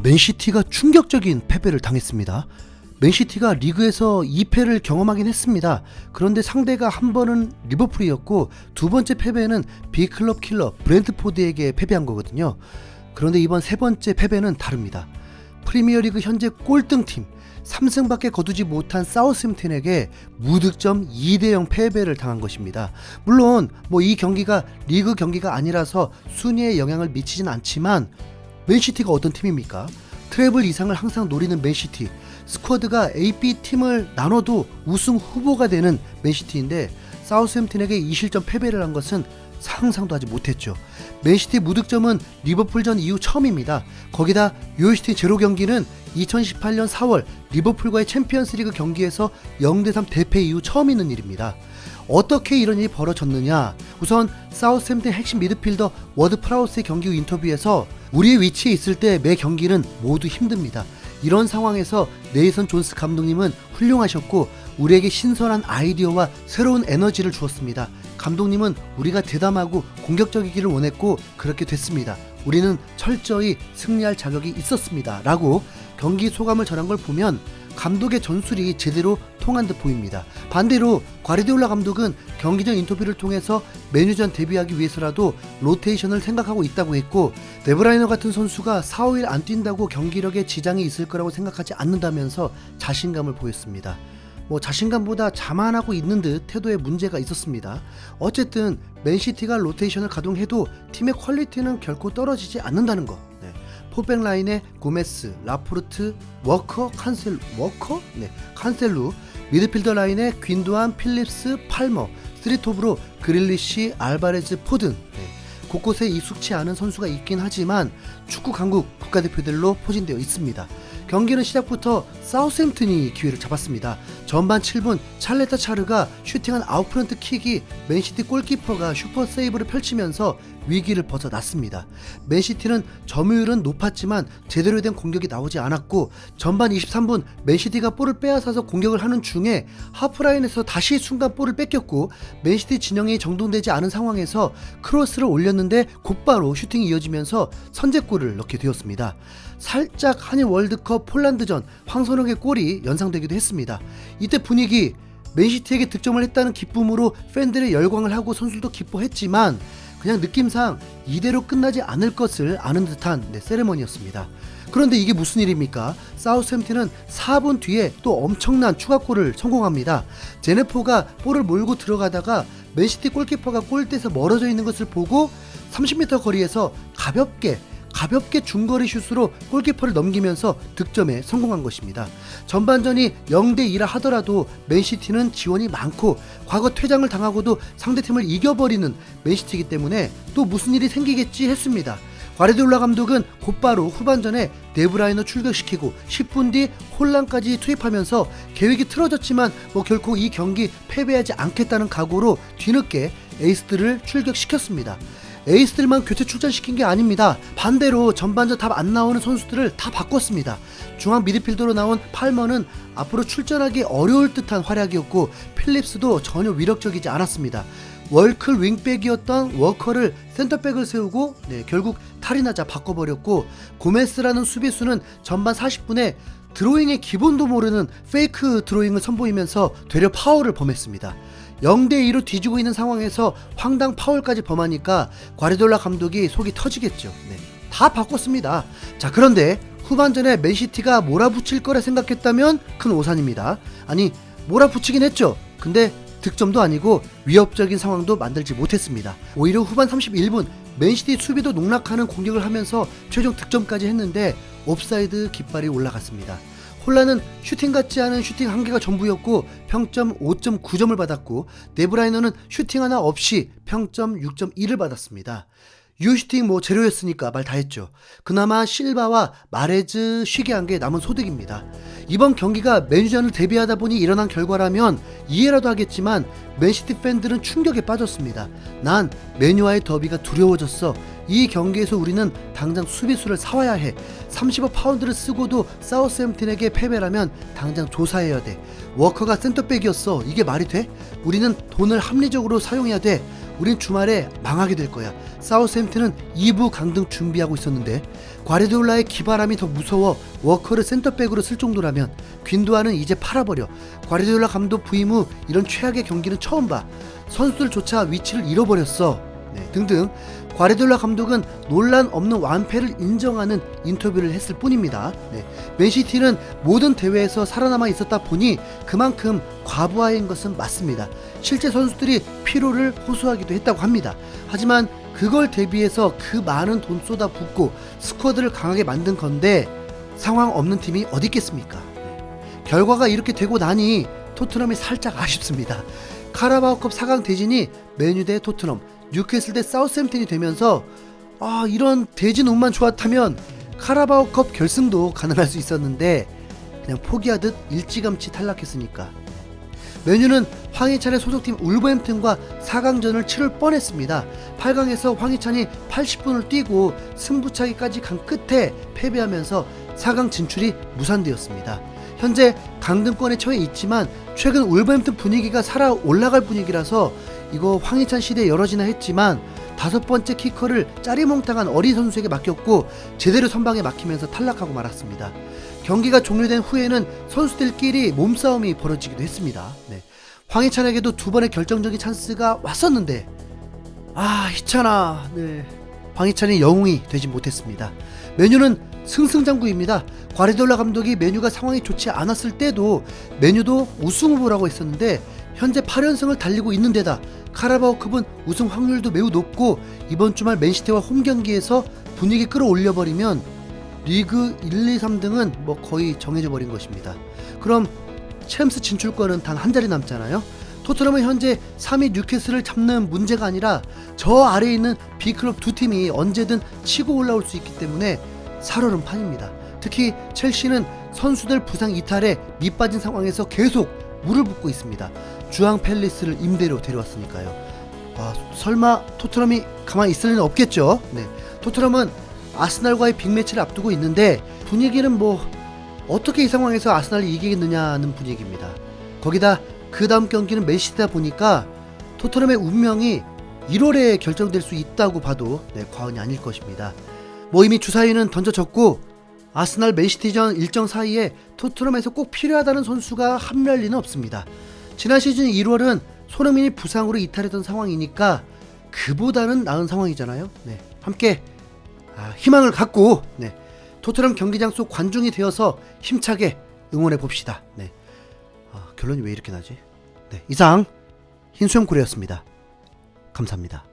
맨시티가 충격적인 패배를 당했습니다. 맨시티가 리그에서 2패를 경험하긴 했습니다. 그런데 상대가 한 번은 리버풀이었고 두 번째 패배는 빅클럽 킬러 브렌트포드에게 패배한 거거든요. 그런데 이번 세 번째 패배는 다릅니다. 프리미어리그 현재 꼴등팀 3승밖에 거두지 못한 사우스햄튼에게 무득점 2대0 패배를 당한 것입니다. 물론 이 경기가 리그 경기가 아니라서 순위에 영향을 미치진 않지만 맨시티가 어떤 팀입니까? 트래블 이상을 항상 노리는 맨시티, 스쿼드가 A, B 팀을 나눠도 우승 후보가 되는 맨시티인데 사우스햄튼에게 이 실점 패배를 한 것은 상상도 하지 못했죠. 맨시티 무득점은 리버풀전 이후 처음입니다. 거기다 요요시티 제로 경기는 2018년 4월 리버풀과의 챔피언스리그 경기에서 0대3 대패 이후 처음 있는 일입니다. 어떻게 이런 일이 벌어졌느냐? 우선 사우스햄튼 핵심 미드필더 워드 프라우스의 경기 후 인터뷰에서 우리의 위치에 있을 때 매 경기는 모두 힘듭니다. 이런 상황에서 네이선 존스 감독님은 훌륭하셨고 우리에게 신선한 아이디어와 새로운 에너지를 주었습니다. 감독님은 우리가 대담하고 공격적이기를 원했고 그렇게 됐습니다. 우리는 철저히 승리할 자격이 있었습니다. 라고 경기 소감을 전한 걸 보면 감독의 전술이 제대로 통한 듯 보입니다. 반대로 과르디올라 감독은 경기 전 인터뷰를 통해서 메뉴전 데뷔하기 위해서라도 로테이션을 생각하고 있다고 했고 데브라이너 같은 선수가 4, 5일 안 뛴다고 경기력에 지장이 있을 거라고 생각하지 않는다면서 자신감을 보였습니다. 자신감보다 자만하고 있는 듯 태도에 문제가 있었습니다. 어쨌든 맨시티가 로테이션을 가동해도 팀의 퀄리티는 결코 떨어지지 않는다는 것. 포백 라인에 고메스, 라포르트, 칸셀루, 미드필더 라인에 귄도안, 필립스, 팔머, 스리톱으로 그릴리시, 알바레즈, 포든. 곳곳에 익숙치 않은 선수가 있긴 하지만 축구 강국 국가대표들로 포진되어 있습니다. 경기는 시작부터 사우스햄튼이 기회를 잡았습니다. 전반 7분 찰레타 차르가 슈팅한 아웃프런트 킥이 맨시티 골키퍼가 슈퍼 세이브를 펼치면서 위기를 벗어났습니다. 맨시티는 점유율은 높았지만 제대로 된 공격이 나오지 않았고 전반 23분 맨시티가 볼을 빼앗아서 공격을 하는 중에 하프라인에서 다시 순간 볼을 뺏겼고 맨시티 진영이 정돈되지 않은 상황에서 크로스를 올렸는데 곧바로 슈팅이 이어지면서 선제골을 넣게 되었습니다. 살짝 한일 월드컵 폴란드전 황선홍의 골이 연상되기도 했습니다. 이때 분위기 맨시티에게 득점을 했다는 기쁨으로 팬들의 열광을 하고 선수도 기뻐했지만 그냥 느낌상 이대로 끝나지 않을 것을 아는 듯한 세레머니였습니다. 그런데 이게 무슨 일입니까? 사우스햄튼은 4분 뒤에 또 엄청난 추가골을 성공합니다. 제네포가 볼을 몰고 들어가다가 맨시티 골키퍼가 골대에서 멀어져 있는 것을 보고 30m 거리에서 가볍게 중거리 슛으로 골키퍼를 넘기면서 득점에 성공한 것입니다. 전반전이 0대2라 하더라도 맨시티는 지원이 많고 과거 퇴장을 당하고도 상대팀을 이겨버리는 맨시티이기 때문에 또 무슨 일이 생기겠지 했습니다. 과르디올라 감독은 곧바로 후반전에 데브라이너 출격시키고 10분 뒤 홀란까지 투입하면서 계획이 틀어졌지만 결코 이 경기 패배하지 않겠다는 각오로 뒤늦게 에이스들을 출격시켰습니다. 에이스들만 교체 출전시킨 게 아닙니다. 반대로 전반전 답 안 나오는 선수들을 다 바꿨습니다. 중앙 미드필더로 나온 팔머는 앞으로 출전하기 어려울 듯한 활약이었고 필립스도 전혀 위력적이지 않았습니다. 월클 윙백이었던 워커를 센터백을 세우고 결국 탈이 나자 바꿔버렸고 고메스라는 수비수는 전반 40분에 드로잉의 기본도 모르는 페이크 드로잉을 선보이면서 되려 파울을 범했습니다. 0대2로 뒤지고 있는 상황에서 황당 파울까지 범하니까 과르디올라 감독이 속이 터지겠죠. 다 바꿨습니다. 자, 그런데 후반전에 맨시티가 몰아붙일 거라 생각했다면 큰 오산입니다. 아니, 몰아붙이긴 했죠. 근데 득점도 아니고 위협적인 상황도 만들지 못했습니다. 오히려 후반 31분 맨시티 수비도 농락하는 공격을 하면서 최종 득점까지 했는데 옵사이드 깃발이 올라갔습니다. 홀란은 슈팅 같지 않은 슈팅 한 개가 전부였고 평점 5.9점을 받았고 데브라이너는 슈팅 하나 없이 평점 6.1을 받았습니다. 유슈팅 제로였으니까 말 다 했죠. 그나마 실바와 마레즈 쉬게 한 게 남은 소득입니다. 이번 경기가 맨유전을 대비하다 보니 일어난 결과라면 이해라도 하겠지만 맨시티 팬들은 충격에 빠졌습니다. 난 맨유와의 더비가 두려워졌어. 이 경기에서 우리는 당장 수비수를 사와야 해. 30억 파운드를 쓰고도 사우스햄튼에게 패배라면 당장 조사해야 돼. 워커가 센터백이었어. 이게 말이 돼? 우리는 돈을 합리적으로 사용해야 돼. 우린 주말에 망하게 될 거야. 사우스햄튼은 2부 강등 준비하고 있었는데 과르디올라의 기바람이 더 무서워 워커를 센터백으로 쓸 정도라면 귄도안은 이제 팔아버려. 과르디올라 감독 부임 후 이런 최악의 경기는 처음 봐. 선수들조차 위치를 잃어버렸어. 등등. 과르디올라 감독은 논란 없는 완패를 인정하는 인터뷰를 했을 뿐입니다. 맨시티는 모든 대회에서 살아남아 있었다 보니 그만큼 과부하인 것은 맞습니다. 실제 선수들이 피로를 호소하기도 했다고 합니다. 하지만 그걸 대비해서 그 많은 돈 쏟아붓고 스쿼드를 강하게 만든 건데 상황 없는 팀이 어디 있겠습니까? 결과가 이렇게 되고 나니 토트넘이 살짝 아쉽습니다. 카라바오컵 4강 대진이 맨유 대 토트넘, 뉴캐슬 대 사우스햄튼이 되면서 이런 대진 운만 좋았다면 카라바오컵 결승도 가능할 수 있었는데 그냥 포기하듯 일찌감치 탈락했으니까. 맨유는 황희찬의 소속팀 울버햄튼과 4강전을 치를 뻔했습니다. 8강에서 황희찬이 80분을 뛰고 승부차기까지 간 끝에 패배하면서 4강 진출이 무산되었습니다. 현재 강등권에 처해 있지만 최근 울버햄튼 분위기가 살아 올라갈 분위기라서 이거 황희찬 시대에 열어지나 했지만 5번째 키커를 짜리몽땅한 어린 선수에게 맡겼고 제대로 선방에 막히면서 탈락하고 말았습니다. 경기가 종료된 후에는 선수들끼리 몸싸움이 벌어지기도 했습니다. 황희찬에게도 2번의 결정적인 찬스가 왔었는데 희찬아, 황희찬이 영웅이 되지 못했습니다. 맨유는 승승장구입니다. 과르디올라 감독이 맨유가 상황이 좋지 않았을 때도 맨유도 우승 후보라고 했었는데 현재 8연승을 달리고 있는 데다 카라바오컵은 우승 확률도 매우 높고 이번 주말 맨시티와 홈경기에서 분위기 끌어올려버리면 리그 1, 2, 3등은 거의 정해져 버린 것입니다. 그럼 챔스 진출권은 단 한 자리 남잖아요. 토트넘은 현재 3위 뉴캐슬을 잡는 문제가 아니라 저 아래에 있는 B클럽 두 팀이 언제든 치고 올라올 수 있기 때문에 살얼음 판입니다. 특히 첼시는 선수들 부상 이탈에 밑빠진 상황에서 계속 물을 붓고 있습니다. 주앙 팰리스를 임대로 데려왔으니까요. 설마 토트넘이 가만히 있을 리는 없겠죠. 토트넘은 아스날과의 빅매치를 앞두고 있는데 분위기는 어떻게 이 상황에서 아스날이 이기겠느냐는 분위기입니다. 거기다 그 다음 경기는 맨시티다 보니까 토트넘의 운명이 1월에 결정될 수 있다고 봐도 과언이 아닐 것입니다. 이미 주사위는 던져졌고 아스날 맨시티전 일정 사이에 토트넘에서 꼭 필요하다는 선수가 합류할 리는 없습니다. 지난 시즌 1월은 손흥민이 부상으로 이탈했던 상황이니까 그보다는 나은 상황이잖아요. 함께 희망을 갖고 토트넘 경기장 속 관중이 되어서 힘차게 응원해 봅시다. 결론이 왜 이렇게 나지? 이상 흰수염고래였습니다. 감사합니다.